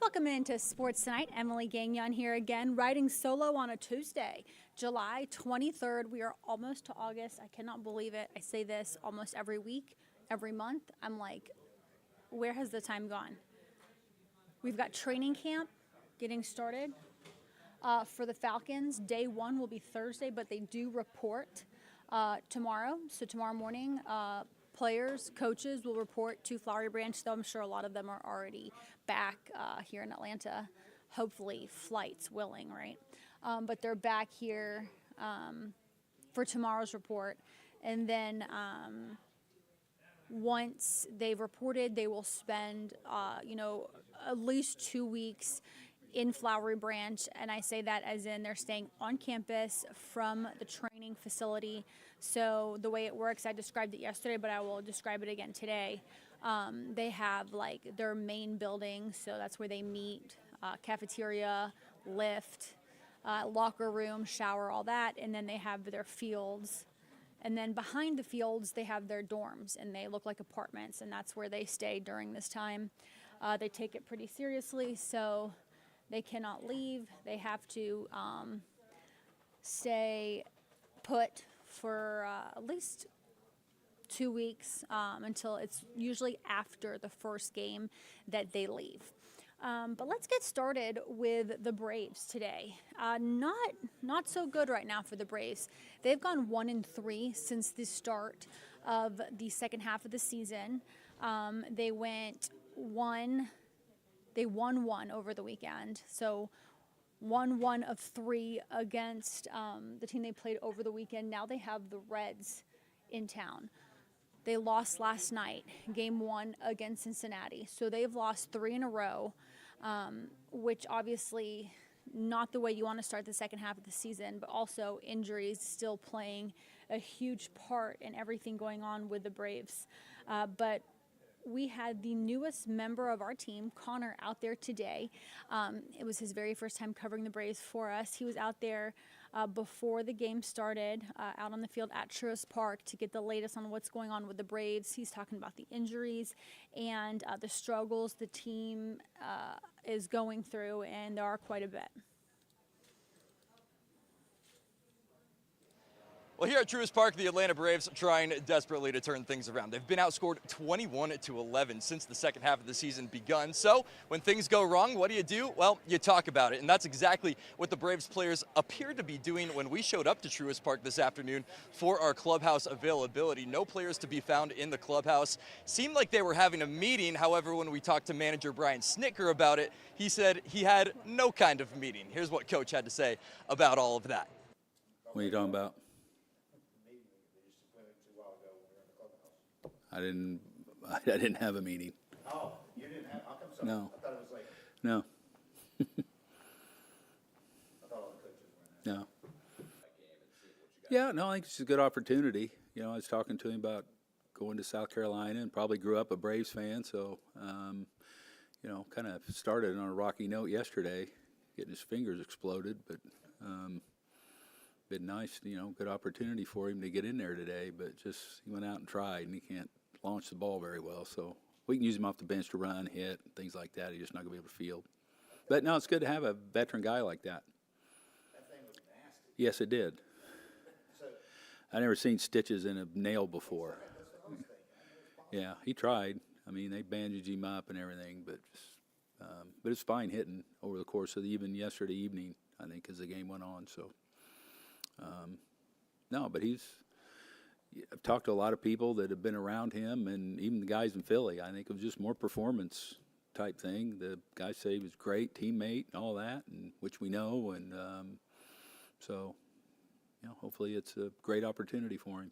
Welcome into Sports Tonight. Emily Gagnon here again, riding solo on a Tuesday, July 23rd. We are almost to August. I cannot believe it. I say this almost every week, every month. I'm like, where has the time gone? We've got training camp getting started for the Falcons. Day one will be Thursday, but they do report tomorrow. So tomorrow morning, players, coaches will report to Flowery Branch, though I'm sure a lot of them are already back here in Atlanta, hopefully flights willing, right? But they're back here for tomorrow's report. And then once they've reported, they will spend, at least 2 weeks in Flowery Branch, and I say that as in they're staying on campus from the training facility. So the way it works, I described it yesterday, but I will describe it again today. They have like their main building, so that's where they meet, cafeteria, lift, locker room, shower, all that, and then they have their fields. And then behind the fields, they have their dorms, and they look like apartments, and that's where they stay during this time. They take it pretty seriously, so they cannot leave. They have to stay put for at least 2 weeks until it's usually after the first game that they leave. But let's get started with the Braves today. Not so good right now for the Braves. They've gone 1-3 since the start of the second half of the season. They won one over the weekend. So 1 of 3 against the team they played over the weekend. Now they have the Reds in town. They lost last night, game 1 against Cincinnati. So they've lost 3 in a row, which obviously not the way you want to start the second half of the season, but also injuries still playing a huge part in everything going on with the Braves. But we had the newest member of our team, Connor, out there today. It was his very first time covering the Braves for us. He was out there before the game started, out on the field at Truist Park to get the latest on what's going on with the Braves. He's talking about the injuries and the struggles the team is going through, and there are quite a bit. Well, here at Truist Park, the Atlanta Braves are trying desperately to turn things around. They've been outscored 21-11 since the second half of the season begun. So when things go wrong, what do? Well, you talk about it. And that's exactly what the Braves players appeared to be doing when we showed up to Truist Park this afternoon for our clubhouse availability. No players to be found in the clubhouse. Seemed like they were having a meeting. However, when we talked to manager Brian Snicker about it, he said he had no kind of meeting. Here's what Coach had to say about all of that. What are you talking about? I didn't have a meeting. Oh, you didn't have? How come so? No. I thought it was like. No. I thought all the coaches were in there. No. Yeah, no, I think it's a good opportunity. You know, I was talking to him about going to South Carolina and probably grew up a Braves fan, so kind of started on a rocky note yesterday, getting his fingers exploded, but been nice, good opportunity for him to get in there today, but just he went out and tried, and he can't launch the ball very well. So we can use him off the bench to run, hit, things like that. He's just not going to be able to field. But, no, it's good to have a veteran guy like that. That thing was nasty. Yes, it did. I never seen stitches in a nail before. Yeah, he tried. I mean, they bandaged him up and everything, but it's fine hitting over the course of even yesterday evening, I think, as the game went on. So. No, but I've talked to a lot of people that have been around him, and even the guys in Philly. I think it was just more performance type thing. The guys say he was a great teammate and all that, and which we know, and so hopefully it's a great opportunity for him.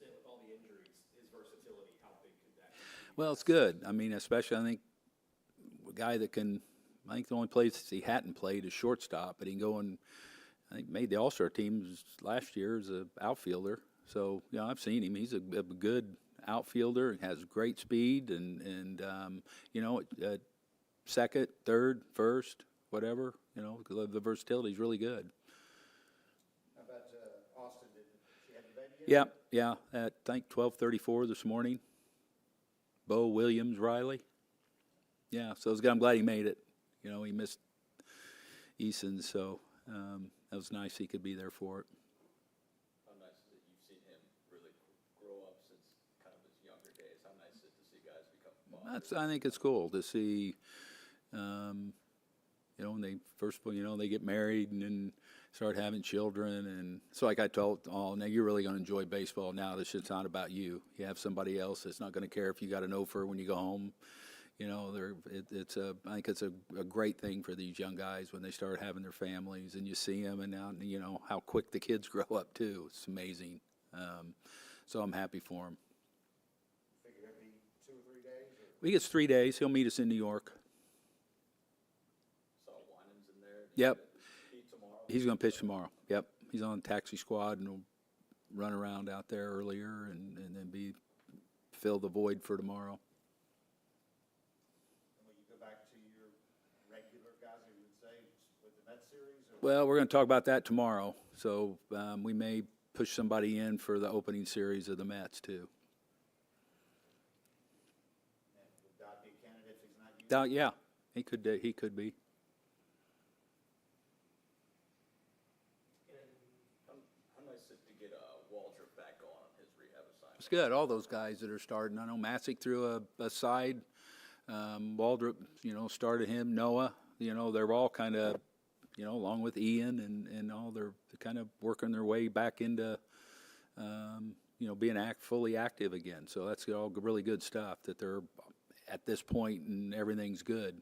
With all the injuries, his versatility, how big could that be? Well, it's good. I mean, especially I think a guy that I think the only place he hadn't played is shortstop, but he can go and I think made the All-Star team last year as an outfielder. So, I've seen him. He's a good outfielder, has great speed, and second, third, first, whatever, the versatility is really good. How about Austin? Did she have the baby yet? Yeah, at I think 12:34 this morning. Bo Williams Riley. Yeah, so I'm glad he made it. You know, he missed Eason, so that was nice he could be there for it. How nice is it you've seen him really grow up since kind of his younger days? How nice is it to see guys become fathers? I think it's cool to see, you know, when they first, you know, they get married and then start having children. And so like I told, oh, now you're really going to enjoy baseball now. This shit's not about you. You have somebody else that's not going to care if you got an offer when you go home. You know, I think it's a great thing for these young guys when they start having their families and you see them, and now, you know, how quick the kids grow up too. It's amazing. So I'm happy for him. Figure it'd be 2 or 3 days? He gets 3 days. He'll meet us in New York. Saw Winans in there. Yep. Pete tomorrow. He's going to pitch tomorrow. Yep. He's on the taxi squad and will run around out there earlier and then fill the void for tomorrow. And will you go back to your regular guys, you would say, with the Mets series? Or Well, we're going to talk about that tomorrow. So we may push somebody in for the opening series of the Mets too. and would Dodd be a candidate if he's not you? Yeah, he could be. How nice is it to get Waldrop back on his rehab assignment? It's good. All those guys that are starting. I know Masick threw a side. Waldrop, you know, started him. Noah, you know, they're all kind of, you know, along with Ian and all, they're kind of working their way back into, you know, being fully active again. So that's all really good stuff that they're at this point and everything's good.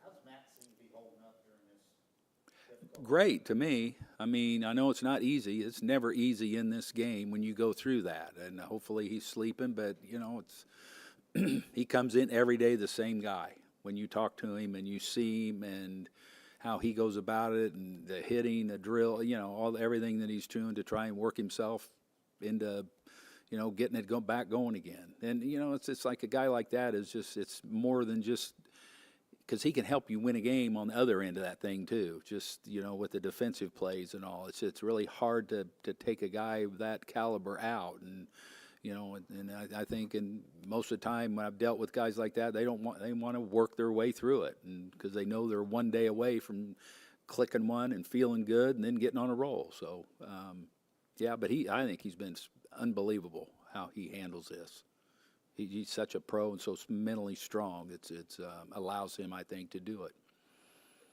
How's Matt seem to be holding up during this difficult? Great to me. I mean, I know it's not easy. It's never easy in this game when you go through that. And hopefully he's sleeping, but, you know, it's he comes in every day the same guy. When you talk to him and you see him and how he goes about it and the hitting, the drill, you know, everything that he's doing to try and work himself into, you know, getting it back going again. And, you know, it's like a guy like that is just, it's more than just, because he can help you win a game on the other end of that thing too. Just, you know, with the defensive plays and all, it's really hard to take a guy of that caliber out. And you know, and I think, and most of the time when I've dealt with guys like that, they want to work their way through it, and because they know they're one day away from clicking one and feeling good and then getting on a roll. So, yeah, but I think he's been unbelievable how he handles this. He's such a pro and so mentally strong. It's allows him, I think, to do it.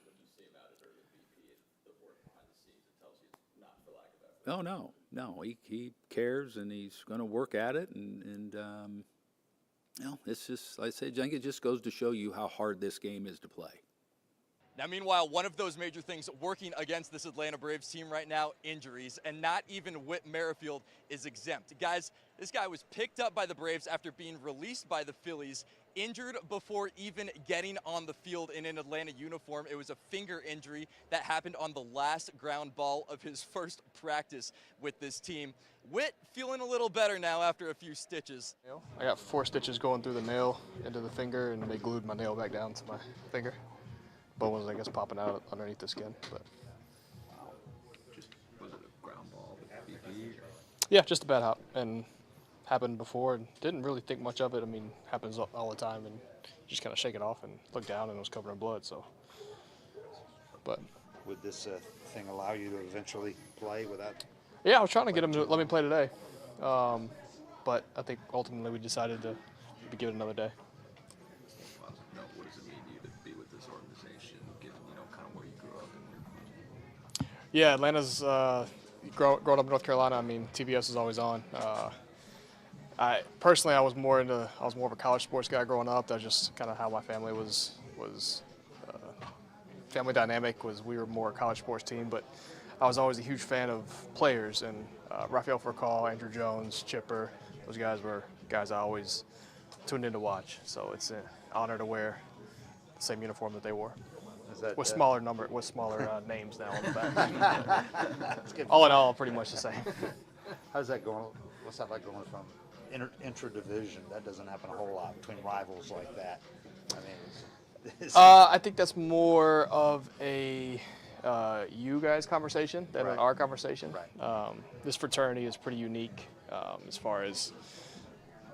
When you see him out at early BP and the work behind the scenes, it tells you it's not for lack of effort. Oh no, he cares and he's going to work at it, and you know, it's just, like I say, I think it just goes to show you how hard this game is to play. Now, meanwhile, one of those major things working against this Atlanta Braves team right now, injuries, and not even Whit Merrifield is exempt. Guys, this guy was picked up by the Braves after being released by the Phillies, injured before even getting on the field in an Atlanta uniform. It was a finger injury that happened on the last ground ball of his first practice with this team. Whit feeling a little better now after a few stitches. I got 4 stitches going through the nail into the finger, and they glued my nail back down to my finger. Bone was, I guess, popping out underneath the skin. But Was it a ground ball with BP? yeah, just a bad hop, and happened before, and didn't really think much of it. I mean, happens all the time, and just kind of shake it off and look down, and it was covered in blood. So, but Would this thing allow you to eventually play without? yeah, I was trying to get him to let me play today, but I think ultimately we decided to give it another day. What does it mean to you to be with this organization, given, you know, kind of where you grew up? Yeah, Atlanta's growing up in North Carolina. I mean, TBS is always on. I personally, I was more of a college sports guy growing up. That's just kind of how my family was. Family dynamic was we were more a college sports team, but I was always a huge fan of players, and Rafael Furcal, Andrew Jones, Chipper, those guys were guys I always tuned in to watch. So it's an honor to wear the same uniform that they wore. Is that, With smaller names now on the back. All in all, pretty much the same. How's that going? What's that like going from intra-division? That doesn't happen a whole lot between rivals like that. I mean, I think that's more of a you guys conversation than Right. an our conversation. Right. This fraternity is pretty unique as far as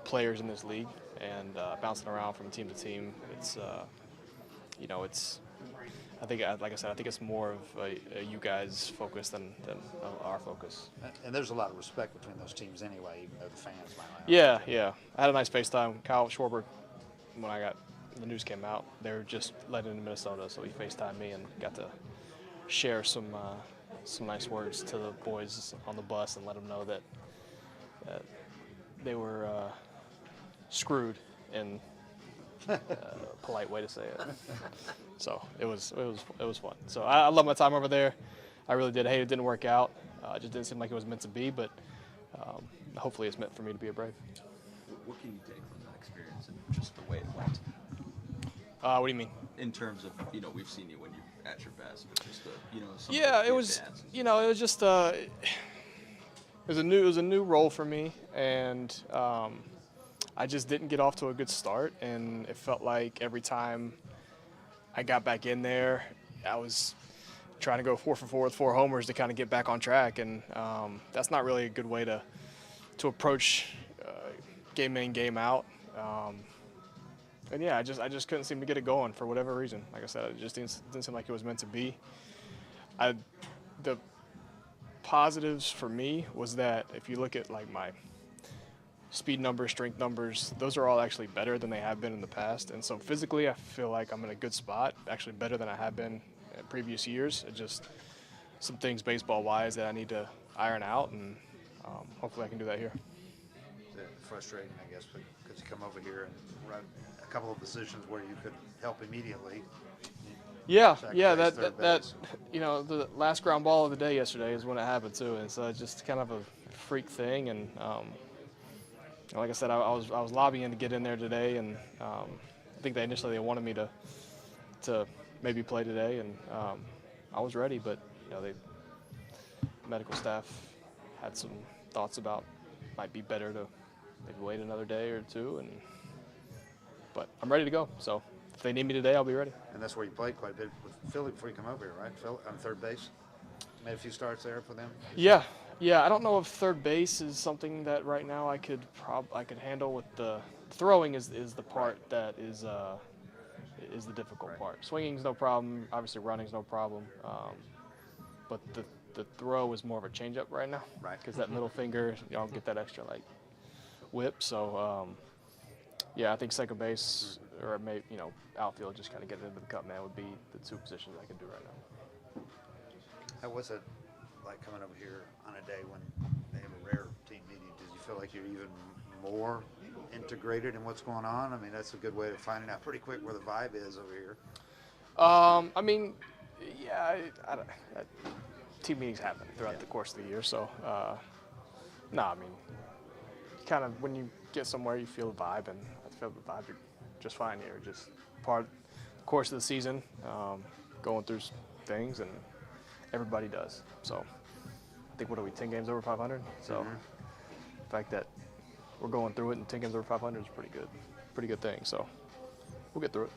players in this league, and bouncing around from team to team, it's I think, like I said, I think it's more of a you guys focus than our focus. And there's a lot of respect between those teams anyway, even though the fans might not. Yeah. I had a nice FaceTime. Kyle Schwarber, when the news came out, they were just letting into Minnesota, so he FaceTimed me and got to share some nice words to the boys on the bus and let them know that they were screwed in a polite way to say it. So it was fun. So I love my time over there. I really did. I hate it didn't work out. It just didn't seem like it was meant to be, but hopefully it's meant for me to be a Brave. What can you take from that experience and just the way it went? What do you mean? In terms of, we've seen you when you're at your best, but just some Yeah, of the it was. advances. It was just it was a new role for me, and I just didn't get off to a good start, and it felt like every time I got back in there, I was trying to go 4 for 4 with 4 homers to kind of get back on track, and that's not really a good way to approach game in, game out. And yeah, I just couldn't seem to get it going for whatever reason. Like I said, it just didn't seem like it was meant to be. The positives for me was that if you look at like my speed numbers, strength numbers, those are all actually better than they have been in the past. And so physically, I feel like I'm in a good spot, actually better than I have been in previous years. It just some things baseball-wise that I need to iron out, and hopefully I can do that here. Is it frustrating, I guess, because you come over here and run a couple of positions where you could help immediately? Yeah, Second yeah. base, That third that base. the last ground ball of the day yesterday is when it happened too, and so it's just kind of a freak thing. And like I said, I was lobbying to get in there today, and I think they wanted me to maybe play today, and I was ready, but the medical staff had some thoughts about might be better to maybe wait another day or two, but I'm ready to go. So if they need me today, I'll be ready. And that's where you played quite a bit with Philly before you come over here, right? Phil, on third base? Made a few starts there for them? Yeah. I don't know if third base is something that right now I could handle. With the throwing is the part that is the difficult part. Swinging's no problem. Obviously, running's no problem. But the throw is more of a changeup right now. Right. Because that middle finger, y'all get that extra whip. So I think second base or maybe outfield, just kind of get into the cut man would be the 2 positions I could do right now. How was it like coming over here on a day when they have a rare team meeting? Did you feel like you're even more integrated in what's going on? I mean, that's a good way of finding out pretty quick where the vibe is over here. I mean, yeah, team meetings happen throughout the course of the year, so I mean, kind of when you get somewhere, you feel the vibe, and I feel the vibe just fine here. Just part of the course of the season, going through things, and everybody does. So I think, 10 games over 500? So the fact that we're going through it and 10 games over 500 is pretty good thing. So we'll get through it.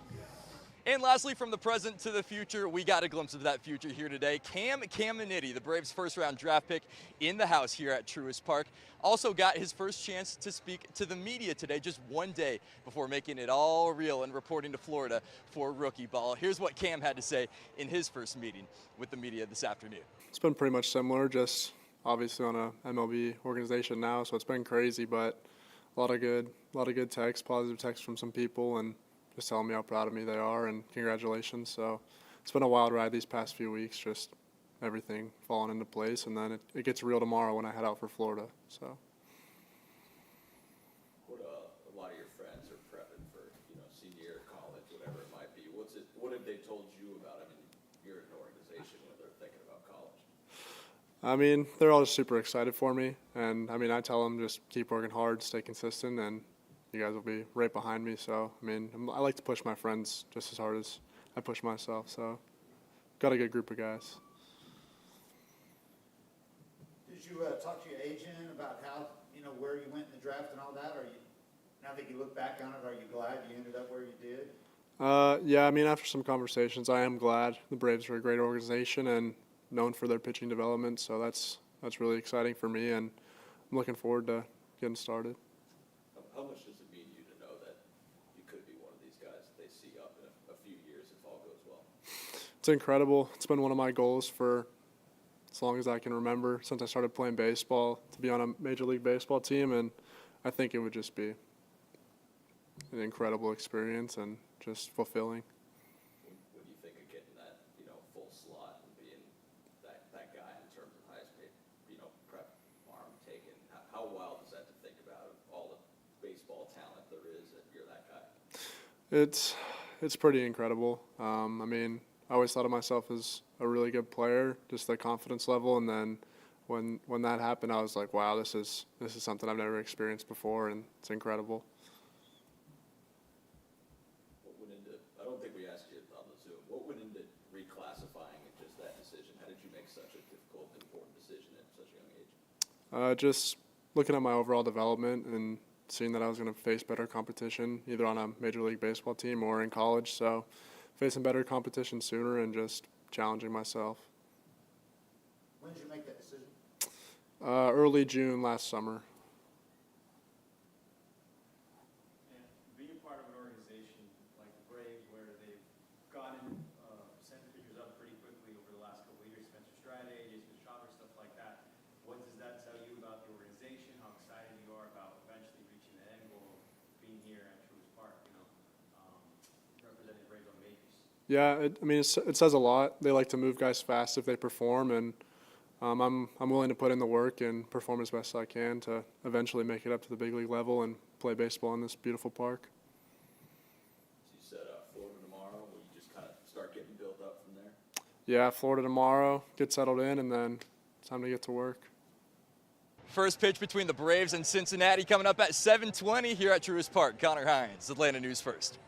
And lastly, from the present to the future, we got a glimpse of that future here today. Cam Caminiti, the Braves' first-round draft pick, in the house here at Truist Park. Also got his first chance to speak to the media today, just one day before making it all real and reporting to Florida for rookie ball. Here's what Cam had to say in his first meeting with the media this afternoon. It's been pretty much similar, just obviously on a MLB organization now, so it's been crazy, but a lot of good texts, positive texts from some people, and just telling me how proud of me they are and congratulations. So it's been a wild ride these past few weeks, just everything falling into place, and then it gets real tomorrow when I head out for Florida. So. What a lot of your friends are prepping for, senior year, college, whatever it might be. What have they told you about? I mean, you're an organization when they're thinking about college. I mean, they're all just super excited for me, and I mean, I tell them just keep working hard, stay consistent, and you guys will be right behind me. So, I mean, I like to push my friends just as hard as I push myself. So, got a good group of guys. Did you talk to your agent about how, where you went in the draft and all that? Now that you look back on it, are you glad you ended up where you did? Yeah, I mean, after some conversations, I am glad. The Braves are a great organization and known for their pitching development. So that's really exciting for me, and I'm looking forward to getting started. How much few years if all goes well? It's incredible. It's been one of my goals for as long as I can remember, since I started playing baseball, to be on a Major League Baseball team, and I think it would just be an incredible experience and just fulfilling. What do you think of getting that, full slot and being that guy in terms of highest paid, prep arm taken? How wild is that to think about, all the baseball talent there is, that you're that guy? It's pretty incredible. I always thought of myself as a really good player, just the confidence level, and then when that happened, I was like, wow, this is something I've never experienced before, and it's incredible. What went into, I don't think we asked you on the Zoom, what went into reclassifying and just that decision? How did you make such a difficult, important decision at such a young age? Just looking at my overall development and seeing that I was going to face better competition, either on a Major League Baseball team or in college, so facing better competition sooner and just challenging myself. When did you make that decision? Early June last summer. And being part of an organization like the Braves, where they've gotten sent the pitchers up pretty quickly over the last couple of years, Spencer Strider, Jason Schauber, stuff like that, what does that tell you about the organization, how excited you are about eventually reaching the end goal of being here at Truist Park, representing the Braves on majors? Yeah, it says a lot. They like to move guys fast if they perform, and I'm willing to put in the work and perform as best I can to eventually make it up to the big league level and play baseball in this beautiful park. So you said Florida tomorrow. Will you just kind of start getting built up from there? Yeah, Florida tomorrow, get settled in, and then it's time to get to work. First pitch between the Braves and Cincinnati coming up at 7:20 here at Truist Park. Connor Hines, Atlanta News First.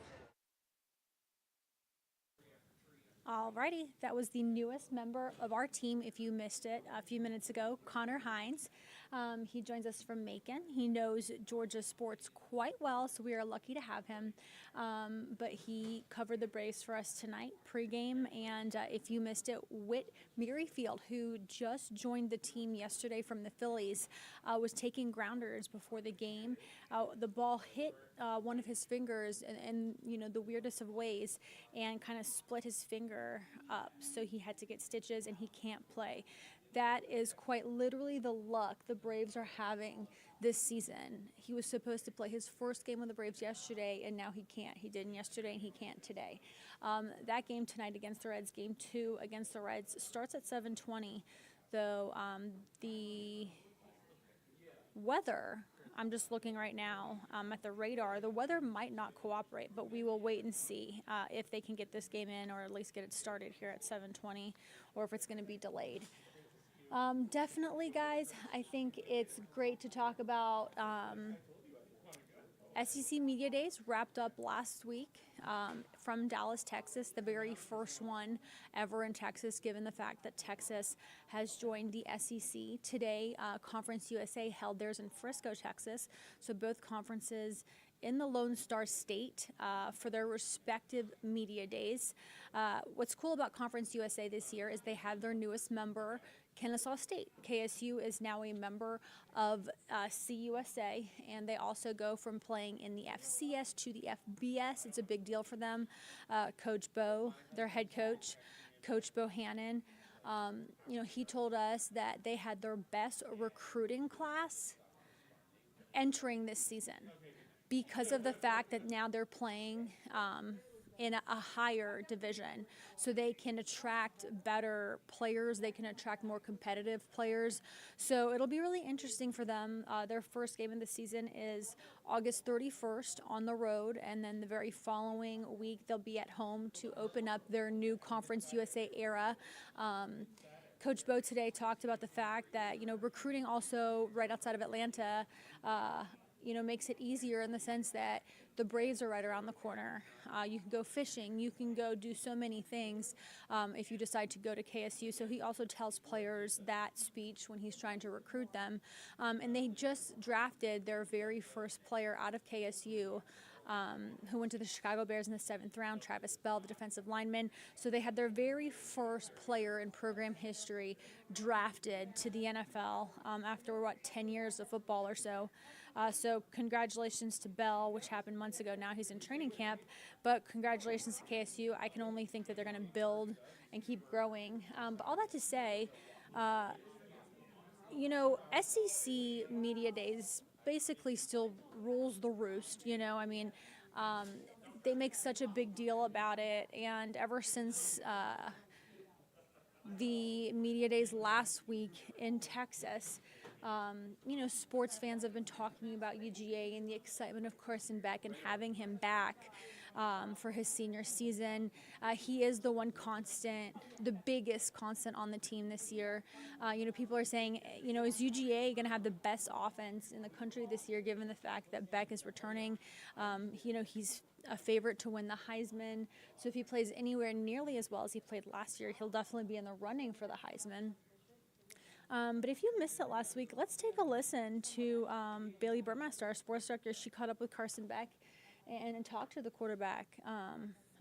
Alrighty, that was the newest member of our team. If you missed it a few minutes ago, Connor Hines. He joins us from Macon. He knows Georgia sports quite well, so we are lucky to have him. But he covered the Braves for us tonight, pregame. And if you missed it, Whit Merrifield, who just joined the team yesterday from the Phillies, was taking grounders before the game. The ball hit one of his fingers in the weirdest of ways, and kind of split his finger up, so he had to get stitches and he can't play. That is quite literally the luck the Braves are having this season. He was supposed to play his first game with the Braves yesterday, and now he can't. He didn't yesterday and he can't today. That game tonight against the Reds, game 2 against the Reds, starts at 7:20, though. The weather, I'm just looking right now at the radar. The weather might not cooperate, but we will wait and see if they can get this game in, or at least get it started here at 7:20, or if it's going to be delayed. Definitely, guys, I think it's great to talk about SEC Media Days wrapped up last week from Dallas, Texas, the very first one ever in Texas, given the fact that Texas has joined the SEC. Today, Conference USA held theirs in Frisco, Texas, so both conferences in the Lone Star State for their respective media days. What's cool about Conference USA this year is they have their newest member, Kennesaw State. KSU is now a member of CUSA, and they also go from playing in the FCS to the FBS. It's a big deal for them. Coach Bo, their head coach, Coach Bohannon, he told us that they had their best recruiting class entering this season, because of the fact that now they're playing in a higher division. So they can attract better players. They can attract more competitive players. So it'll be really interesting for them. Their first game of the season is August 31st on the road, and then the very following week they'll be at home to open up their new Conference USA era. Coach Bo today talked about the fact that, recruiting also right outside of Atlanta, makes it easier in the sense that the Braves are right around the corner. You can go fishing. You can go do so many things if you decide to go to KSU. So he also tells players that speech when he's trying to recruit them. And they just drafted their very first player out of KSU, who went to the Chicago Bears in the 7th round, Travis Bell, the defensive lineman. So they had their very first player in program history drafted to the NFL after, 10 years of football or so. So congratulations to Bell, which happened months ago. Now he's in training camp, but congratulations to KSU. I can only think that they're going to build and keep growing. But all that to say, SEC Media Days basically still rules the roost, they make such a big deal about it, and ever since the Media Days last week in Texas, sports fans have been talking about UGA and the excitement of Carson Beck and having him back for his senior season. He is the one constant, the biggest constant on the team this year. People are saying, is UGA going to have the best offense in the country this year, given the fact that Beck is returning? He's a favorite to win the Heisman. So if he plays anywhere nearly as well as he played last year, he'll definitely be in the running for the Heisman. But if you missed it last week, let's take a listen to Bailey Burmaster, our sports director. She caught up with Carson Beck and talked to the quarterback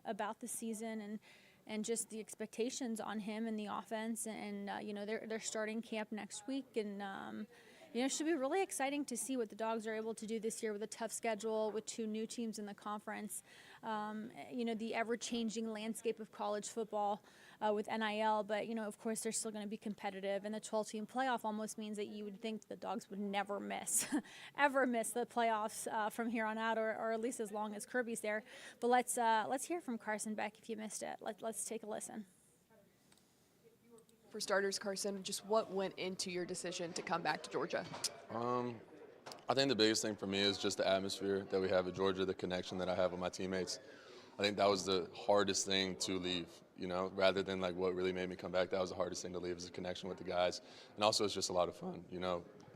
about the season and just the expectations on him and the offense. And they're starting camp next week, and it should be really exciting to see what the Dogs are able to do this year with a tough schedule, with 2 new teams in the conference. The ever-changing landscape of college football with NIL, but, of course, they're still going to be competitive. And the 12-team playoff almost means that you would think the Dogs would never miss, ever miss the playoffs from here on out, or at least as long as Kirby's there. But let's hear from Carson Beck if you missed it. Let's take a listen. For starters, Carson, just what went into your decision to come back to Georgia? I think the biggest thing for me is just the atmosphere that we have at Georgia, the connection that I have with my teammates. I think that was the hardest thing to leave, rather than like what really made me come back. That was the hardest thing to leave, is the connection with the guys. And also it's just a lot of fun,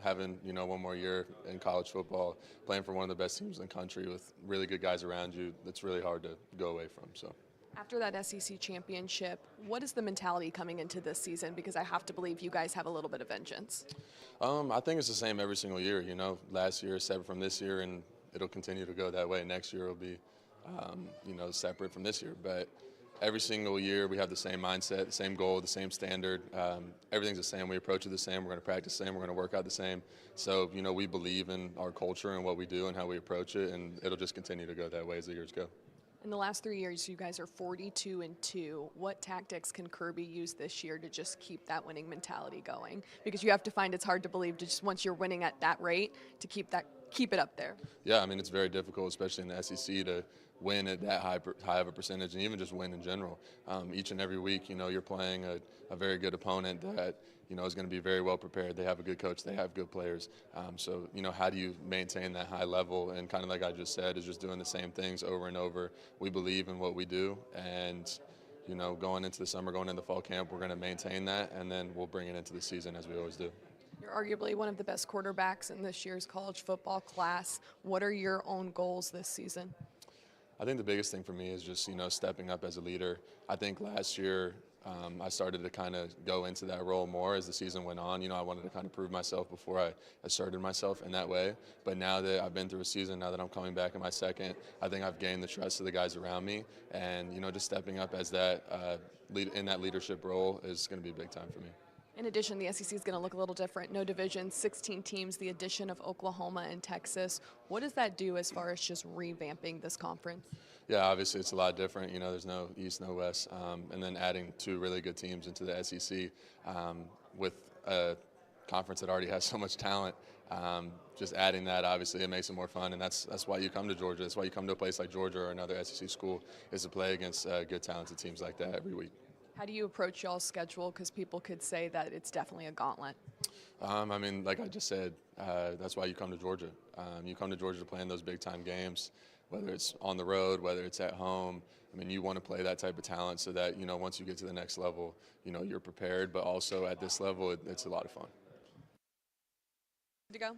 having, one more year in college football, playing for one of the best teams in the country with really good guys around you. That's really hard to go away from, so. After that SEC championship, what is the mentality coming into this season? Because I have to believe you guys have a little bit of vengeance. I think it's the same every single year. Last year is separate from this year, and it'll continue to go that way. Next year will be, separate from this year. But every single year we have the same mindset, the same goal, the same standard. Everything's the same. We approach it the same. We're going to practice the same. We're going to work out the same. So, we believe in our culture and what we do and how we approach it, and it'll just continue to go that way as the years go. In the last 3 years, you guys are 42-2. What tactics can Kirby use this year to just keep that winning mentality going? Because you have to find it's hard to believe to just once you're winning at that rate to keep it up there. Yeah, it's very difficult, especially in the SEC, to win at that high of a percentage, and even just win in general. Each and every week, you're playing a very good opponent that is going to be very well prepared. They have a good coach. They have good players. So, how do you maintain that high level? And kind of like I just said, is just doing the same things over and over. We believe in what we do, and, going into the summer, going into fall camp, we're going to maintain that, and then we'll bring it into the season as we always do. You're arguably one of the best quarterbacks in this year's college football class. What are your own goals this season? I think the biggest thing for me is just, stepping up as a leader. I think last year I started to kind of go into that role more as the season went on. I wanted to kind of prove myself before I asserted myself in that way. But now that I've been through a season, now that I'm coming back in my second, I think I've gained the trust of the guys around me. And, just stepping up as that in that leadership role is going to be a big time for me. In addition, the SEC is going to look a little different. No division, 16 teams, the addition of Oklahoma and Texas. What does that do as far as just revamping this conference? Yeah, obviously it's a lot different. There's no East, no West. And then adding 2 really good teams into the SEC with a conference that already has so much talent. Just adding that, obviously, it makes it more fun. And that's why you come to Georgia. That's why you come to a place like Georgia or another SEC school, is to play against good, talented teams like that every week. How do you approach y'all's schedule? Because people could say that it's definitely a gauntlet. Like I just said, that's why you come to Georgia. You come to Georgia to play in those big-time games, whether it's on the road, whether it's at home. You want to play that type of talent so that, once you get to the next level, you're prepared. But also at this level, it's a lot of fun. To go.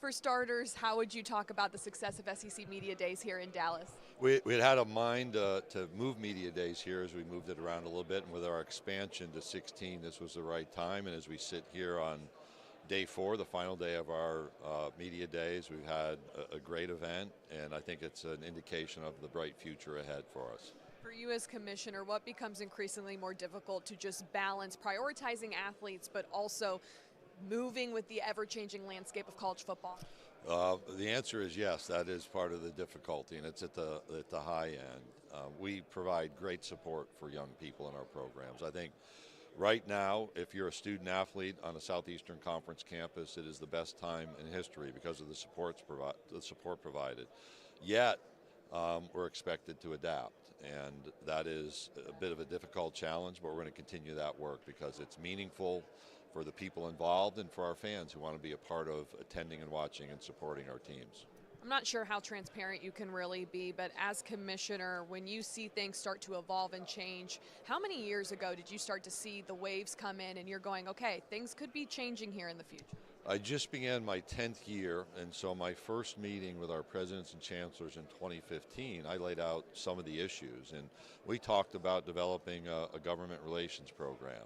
For starters, how would you talk about the success of SEC Media Days here in Dallas? We had a mind to move Media Days here as we moved it around a little bit, and with our expansion to 16, this was the right time. And as we sit here on day 4, the final day of our Media Days, we've had a great event, and I think it's an indication of the bright future ahead for us. For you as commissioner, what becomes increasingly more difficult to just balance prioritizing athletes but also moving with the ever-changing landscape of college football? The answer is yes. That is part of the difficulty, and it's at the high end. We provide great support for young people in our programs. I think right now, if you're a student athlete on a Southeastern Conference campus, it is the best time in history because of the support provided. Yet, we're expected to adapt, and that is a bit of a difficult challenge, but we're going to continue that work because it's meaningful for the people involved and for our fans who want to be a part of attending and watching and supporting our teams. I'm not sure how transparent you can really be, but as commissioner, when you see things start to evolve and change, how many years ago did you start to see the waves come in and you're going, okay, things could be changing here in the future? I just began my 10th year, and so my first meeting with our presidents and chancellors in 2015, I laid out some of the issues, and we talked about developing a government relations program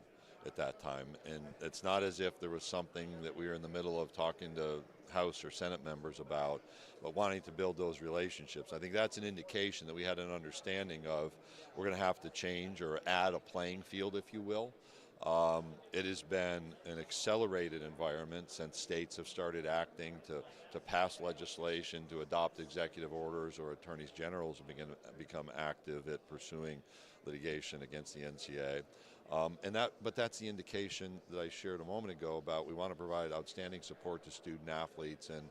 at that time. And it's not as if there was something that we were in the middle of talking to House or Senate members about, but wanting to build those relationships. I think that's an indication that we had an understanding of we're going to have to change or add a playing field, if you will. It has been an accelerated environment since states have started acting to pass legislation, to adopt executive orders, or attorneys generals have become active at pursuing litigation against the NCAA. But that's the indication that I shared a moment ago about we want to provide outstanding support to student athletes and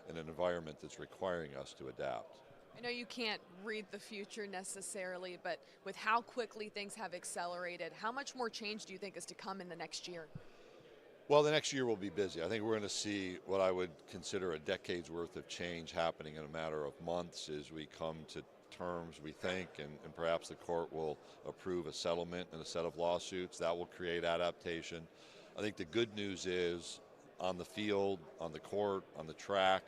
in an environment that's requiring us to adapt. I know you can't read the future necessarily, but with how quickly things have accelerated, how much more change do you think is to come in the next year? Well, the next year will be busy. I think we're going to see what I would consider a decade's worth of change happening in a matter of months as we come to terms, we think, and perhaps the court will approve a settlement and a set of lawsuits. That will create adaptation. I think the good news is on the field, on the court, on the track,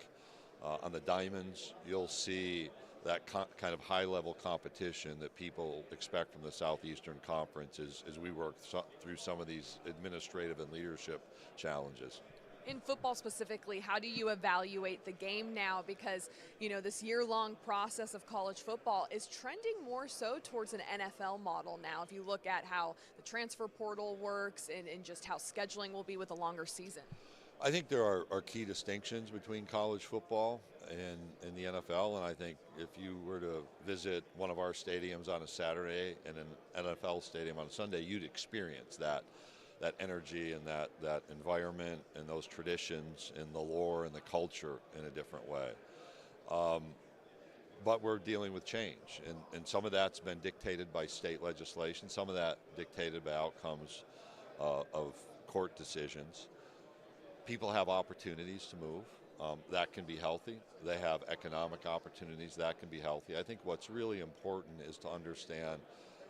on the diamonds, you'll see that kind of high-level competition that people expect from the Southeastern Conference as we work through some of these administrative and leadership challenges. In football specifically, how do you evaluate the game now? Because, you know, this year-long process of college football is trending more so towards an NFL model now. If you look at how the transfer portal works and just how scheduling will be with a longer season. I think there are key distinctions between college football and the NFL, and I think if you were to visit one of our stadiums on a Saturday and an NFL stadium on a Sunday, you'd experience that energy and that environment and those traditions and the lore and the culture in a different way. But we're dealing with change, and some of that's been dictated by state legislation, some of that dictated by outcomes of court decisions. People have opportunities to move. That can be healthy. They have economic opportunities. That can be healthy. I think what's really important is to understand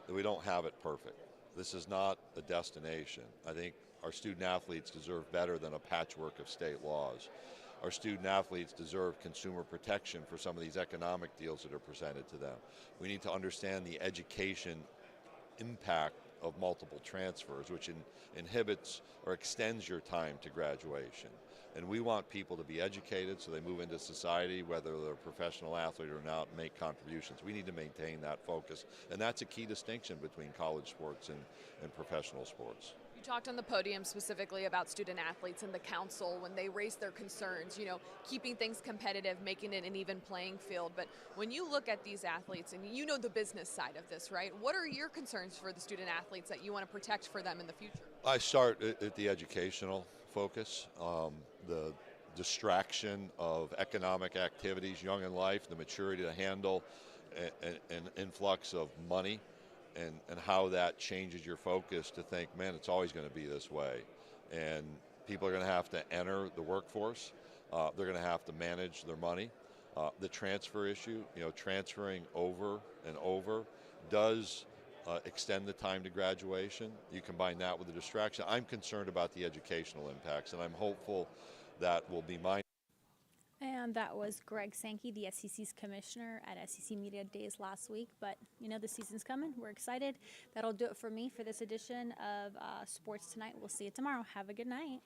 that we don't have it perfect. This is not a destination. I think our student athletes deserve better than a patchwork of state laws. Our student athletes deserve consumer protection for some of these economic deals that are presented to them. We need to understand the education impact of multiple transfers, which inhibits or extends your time to graduation. And we want people to be educated so they move into society, whether they're a professional athlete or not, and make contributions. We need to maintain that focus. And that's a key distinction between college sports and professional sports. You talked on the podium specifically about student athletes and the council when they raise their concerns, you know, keeping things competitive, making it an even playing field. But when you look at these athletes, and you know the business side of this, right? What are your concerns for the student athletes that you want to protect for them in the future? I start at the educational focus, the distraction of economic activities, young in life, the maturity to handle an influx of money, and how that changes your focus to think, man, it's always going to be this way. And people are going to have to enter the workforce. They're going to have to manage their money. The transfer issue, you know, transferring over and over does extend the time to graduation. You combine that with the distraction. I'm concerned about the educational impacts, and I'm hopeful that will be mindful. And that was Greg Sankey, the SEC's commissioner at SEC Media Days last week. But, you know, the season's coming. We're excited. That'll do it for me for this edition of Sports Tonight. We'll see you tomorrow. Have a good night.